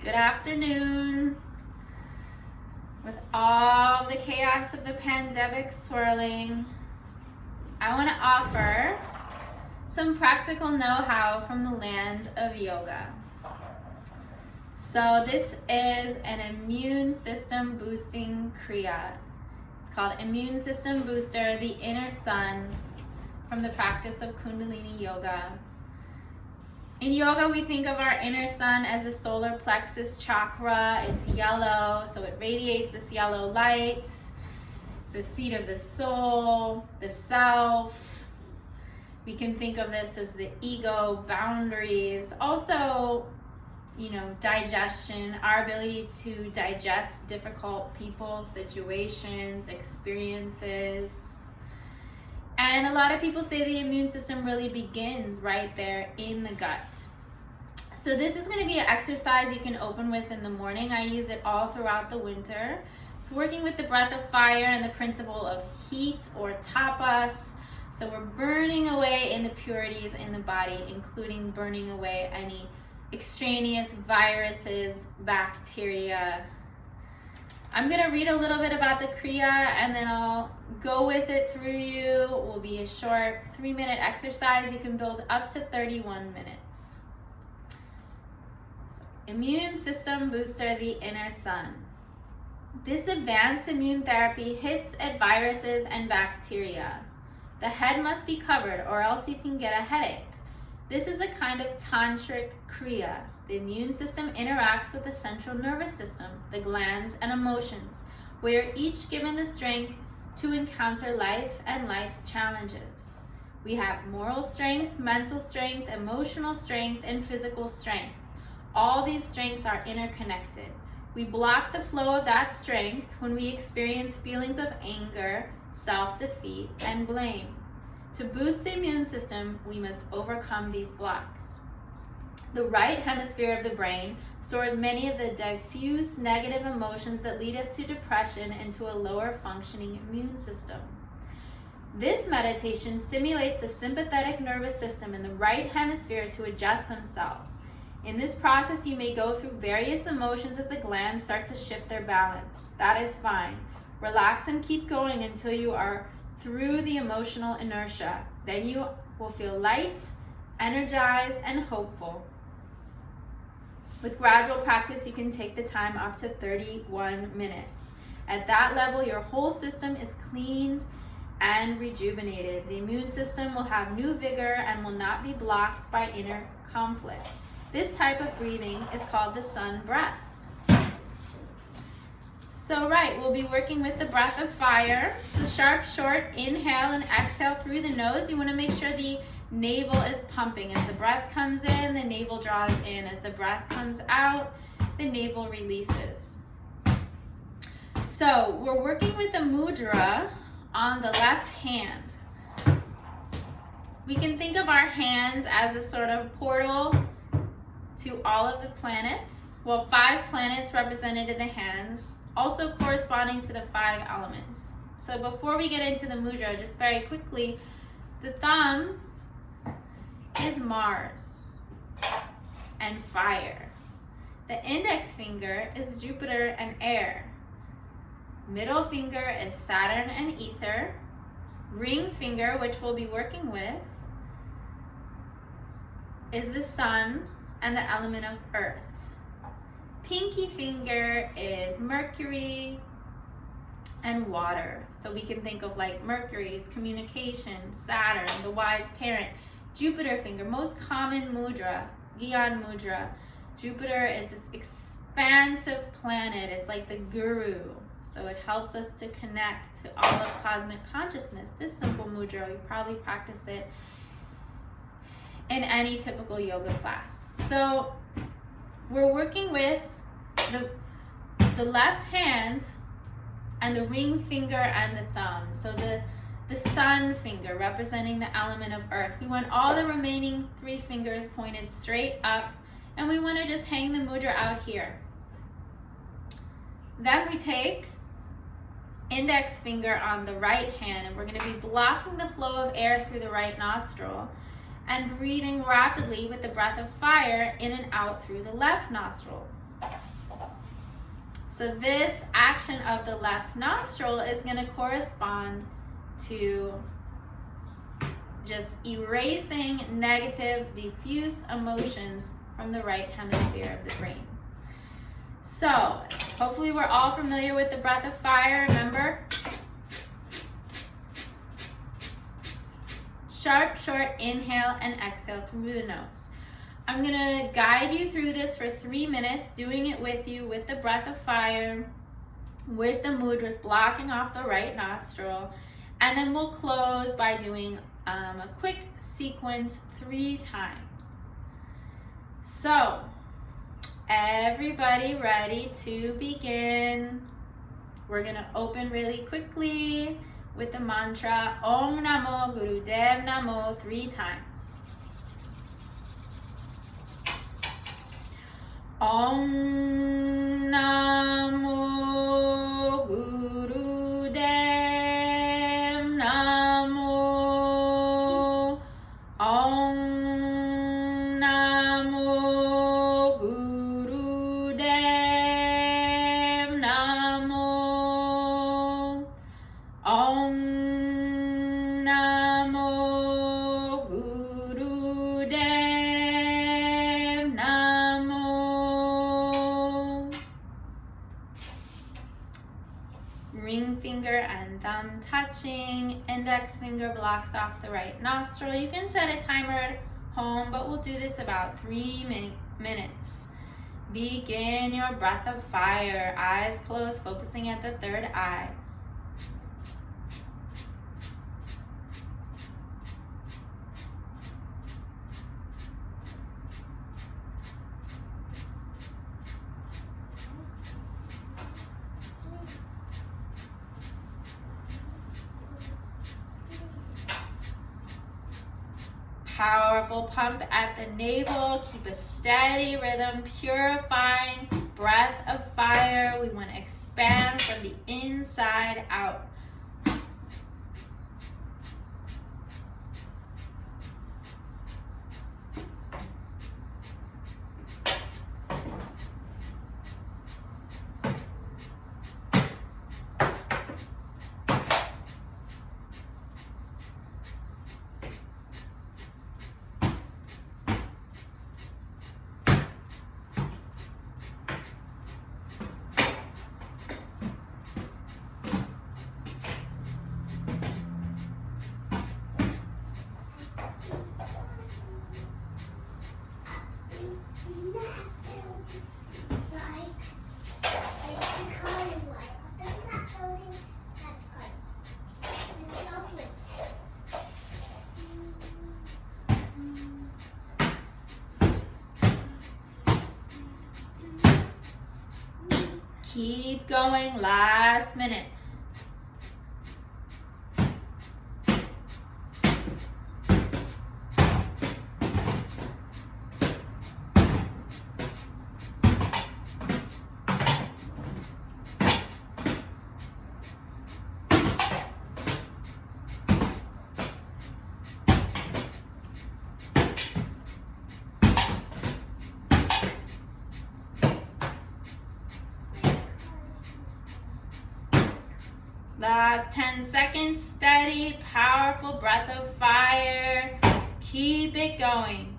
Good afternoon. With all the chaos of the pandemic swirling, I want to offer some practical know-how from the land of yoga. So this is an immune system boosting kriya. It's called Immune System Booster, the Inner Sun, from the practice of Kundalini Yoga. In yoga, we think of our inner sun as the solar plexus chakra. It's yellow, so it radiates this yellow light. It's the seat of the soul, the self. We can think of this as the ego, boundaries. Also, digestion, our ability to digest difficult people, situations, experiences. And a lot of people say the immune system really begins right there in the gut. So this is going to be an exercise you can open with in the morning. I use it all throughout the winter. It's working with the breath of fire and the principle of heat or tapas. So we're burning away in the impurities in the body, including burning away any extraneous viruses, bacteria. I'm going to read a little bit about the kriya and then I'll go with it through you. It will be a short 3-minute exercise. You can build up to 31 minutes. So, immune system booster, the inner sun. This advanced immune therapy hits at viruses and bacteria. The head must be covered or else you can get a headache. This is a kind of tantric kriya. The immune system interacts with the central nervous system, the glands, and emotions. We are each given the strength to encounter life and life's challenges. We have moral strength, mental strength, emotional strength, and physical strength. All these strengths are interconnected. We block the flow of that strength when we experience feelings of anger, self-defeat, and blame. To boost the immune system, we must overcome these blocks. The right hemisphere of the brain stores many of the diffuse negative emotions that lead us to depression and to a lower functioning immune system. This meditation stimulates the sympathetic nervous system in the right hemisphere to adjust themselves. In this process, you may go through various emotions as the glands start to shift their balance. That is fine. Relax and keep going until you are through the emotional inertia. Then you will feel light, energized, and hopeful. With gradual practice, you can take the time up to 31 minutes. At that level, your whole system is cleaned and rejuvenated. The immune system will have new vigor and will not be blocked by inner conflict. This type of breathing is called the sun breath. So we'll be working with the breath of fire. It's a sharp, short inhale and exhale through the nose. You want to make sure the navel is pumping. As the breath comes in, the navel draws in. As the breath comes out, the navel releases. So we're working with a mudra on the left hand. We can think of our hands as a sort of portal to all of the planets. Well, 5 planets represented in the hands, also corresponding to the 5 elements. So before we get into the mudra, just very quickly, the thumb is Mars and fire. The index finger is Jupiter and air. Middle finger is Saturn and ether. Ring finger, which we'll be working with, is the sun and the element of earth. Pinky finger is Mercury and water. So we can think of like Mercury's communication, Saturn, the wise parent. Jupiter finger, most common mudra, Gyan mudra. Jupiter is this expansive planet. It's like the guru. So it helps us to connect to all of cosmic consciousness. This simple mudra, you probably practice it in any typical yoga class. So we're working with the left hand and the ring finger and the thumb. So the sun finger representing the element of earth. We want all the remaining 3 fingers pointed straight up, and we want to just hang the mudra out here. Then we take index finger on the right hand, and we're going to be blocking the flow of air through the right nostril and breathing rapidly with the breath of fire in and out through the left nostril. So this action of the left nostril is going to correspond to just erasing negative, diffuse emotions from the right hemisphere of the brain. So hopefully we're all familiar with the breath of fire. Remember? Sharp, short inhale and exhale through the nose. I'm going to guide you through this for 3 minutes, doing it with you with the breath of fire, with the mudras, blocking off the right nostril. And then we'll close by doing a quick sequence 3 times. So, everybody ready to begin? We're going to open really quickly with the mantra Om Namo Gurudev Namo 3 times. Om Namo Gurudev Namo. Om Namo Gurudev Namo. Om Namo Gurudev Namo. Ring finger and thumb touching, index finger blocks off the right nostril. You can set a timer at home, but we'll do this about 3 minutes. Begin your breath of fire, eyes closed, focusing at the third eye. Powerful pump at the navel. Keep a steady rhythm, purifying breath of fire. We want to expand from the inside out. Keep going, last minute. Last 10 seconds, steady, powerful breath of fire. Keep it going.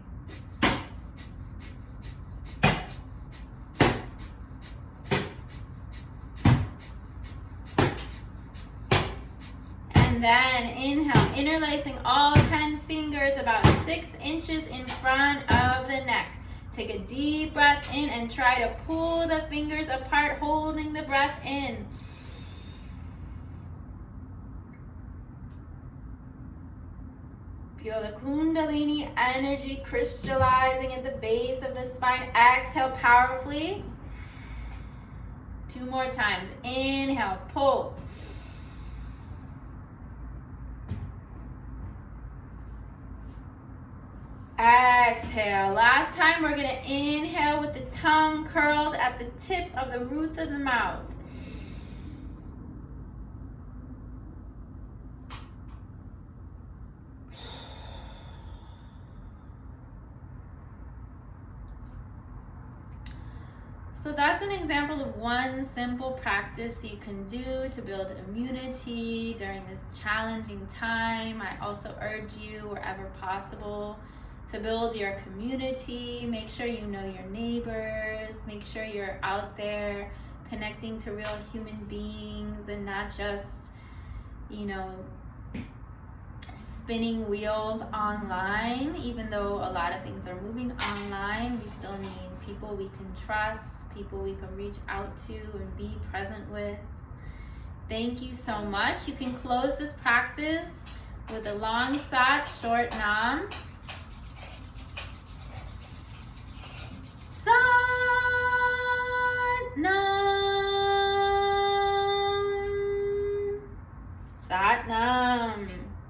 And then inhale, interlacing all 10 fingers about 6 inches in front of the neck. Take a deep breath in and try to pull the fingers apart, holding the breath in. Feel the Kundalini energy crystallizing at the base of the spine. Exhale powerfully. 2 more times. Inhale, pull. Exhale. Last time, we're going to inhale with the tongue curled at the tip of the roof of the mouth. So that's an example of one simple practice you can do to build immunity during this challenging time. I also urge you, wherever possible, to build your community. Make sure you know your neighbors. Make sure you're out there connecting to real human beings and not just, you know, spinning wheels online. Even though a lot of things are moving online, we still need people we can trust, people we can reach out to and be present with. Thank you so much. You can close this practice with a long sat, short nam.